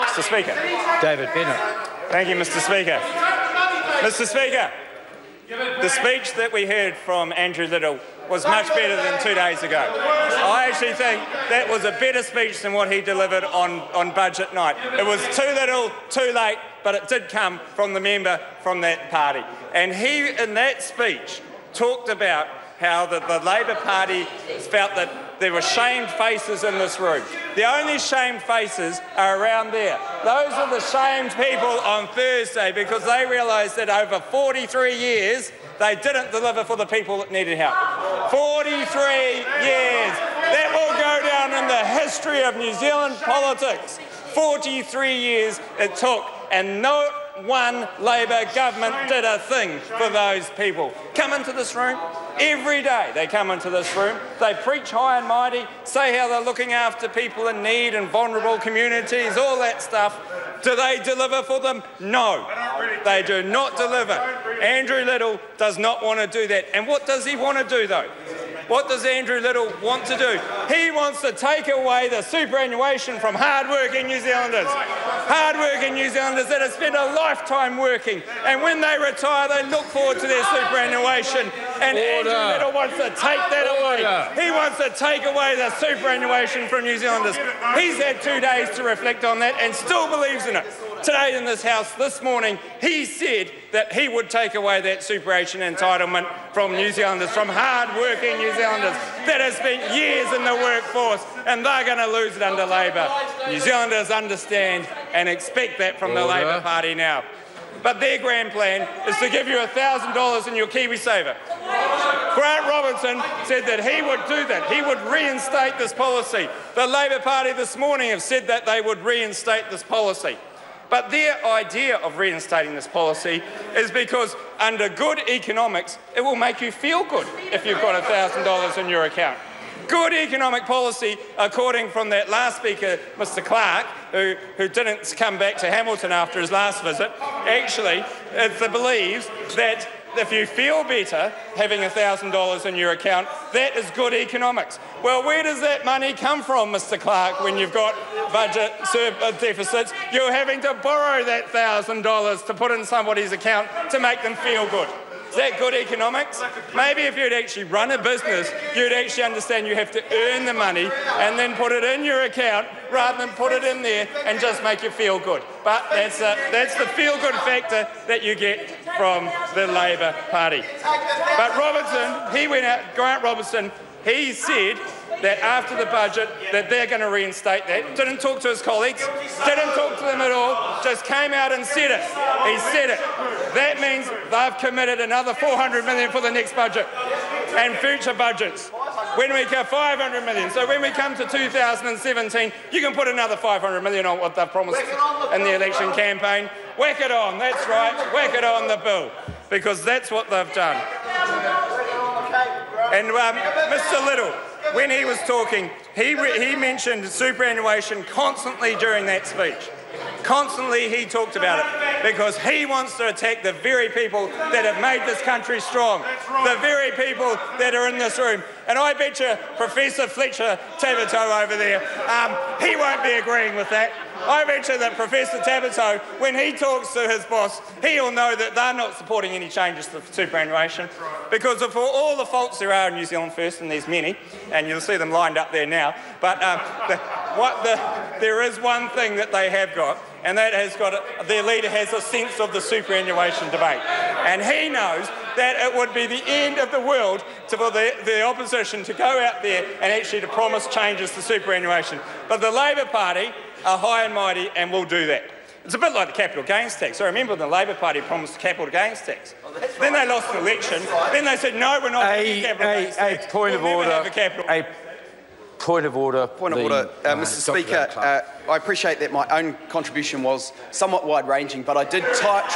Mr. Speaker. David Bennett. Thank you, Mr. Speaker. Mr. Speaker, the speech that we heard from Andrew Little was much better than 2 days ago. I actually think that was a better speech than what he delivered on budget night. It was too little, too late, but it did come from the member from that party. And he, in that speech, talked about how the Labor Party felt that there were shamed faces in this room. The only shamed faces are around there. Those are the shamed people on Thursday because they realised that over 43 years they didn't deliver for the people that needed help. 43 years. That will go down in the history of New Zealand politics. 43 years it took, and no one Labor government did a thing for those people. Come into this room. Every day they come into this room, they preach high and mighty, say how they're looking after people in need and vulnerable communities, all that stuff. Do they deliver for them? No, they do not deliver. Andrew Little does not want to do that. And what does he want to do, though? What does Andrew Little want to do? He wants to take away the superannuation from hard-working New Zealanders. Hard-working New Zealanders that have spent a lifetime working, and when they retire, they look forward to their superannuation. And Andrew Little wants to take that away. He wants to take away the superannuation from New Zealanders. He's had 2 days to reflect on that and still believes in it. Today in this House this morning, he said that he would take away that superannuation entitlement from New Zealanders, from hard-working New Zealanders that have spent years in the workforce, and they're going to lose it under Labor. New Zealanders understand and expect that from the Labor Party now. But their grand plan is to give you $1,000 in your KiwiSaver. Grant Robertson said that he would do that. He would reinstate this policy. The Labor Party this morning have said that they would reinstate this policy. But their idea of reinstating this policy is because under good economics, it will make you feel good if you've got $1,000 in your account. Good economic policy, according from that last speaker, Mr. Clark, who didn't come back to Hamilton after his last visit, actually it believes that if you feel better having $1,000 in your account, that is good economics. Well, where does that money come from, Mr. Clark, when you've got budget deficits? You're having to borrow that $1,000 to put in somebody's account to make them feel good. Is that good economics? Maybe if you'd actually run a business, you'd actually understand you have to earn the money and then put it in your account rather than put it in there and just make you feel good. But that's the feel-good factor that you get from the Labor Party. But Robertson, he went out, Grant Robertson, he said that after the budget that they're going to reinstate that. Didn't talk to his colleagues, didn't talk to them at all, just came out and said it. He said it. That means they've committed another $400 million for the next budget and future budgets. When we get $500 million, so when we come to 2017, you can put another $500 million on what they've promised in the election campaign. Whack it on, that's right, whack it on the bill, because that's what they've done. And Mr. Little, when he was talking, he mentioned superannuation constantly during that speech. Constantly he talked about it because he wants to attack the very people that have made this country strong, the very people that are in this room. And I bet you Professor Fletcher Tabato over there, he won't be agreeing with that. I bet you that Professor Tabato, when he talks to his boss, he'll know that they're not supporting any changes to superannuation, because of all the faults there are in New Zealand First, and there's many, and you'll see them lined up there now, but there is one thing that they have got, and that has got their leader has a sense of the superannuation debate, and he knows that it would be the end of the world for the opposition to go out there and actually to promise changes to superannuation. But the Labor Party are high and mighty and will do that. It's a bit like the capital gains tax. I remember the Labor Party promised the capital gains tax. Then they lost the election. Then they said, no, we're not having a capital gains tax. Point of order. Point of order. Point of order. Mr. Speaker, I appreciate that my own contribution was somewhat wide-ranging, but I did try to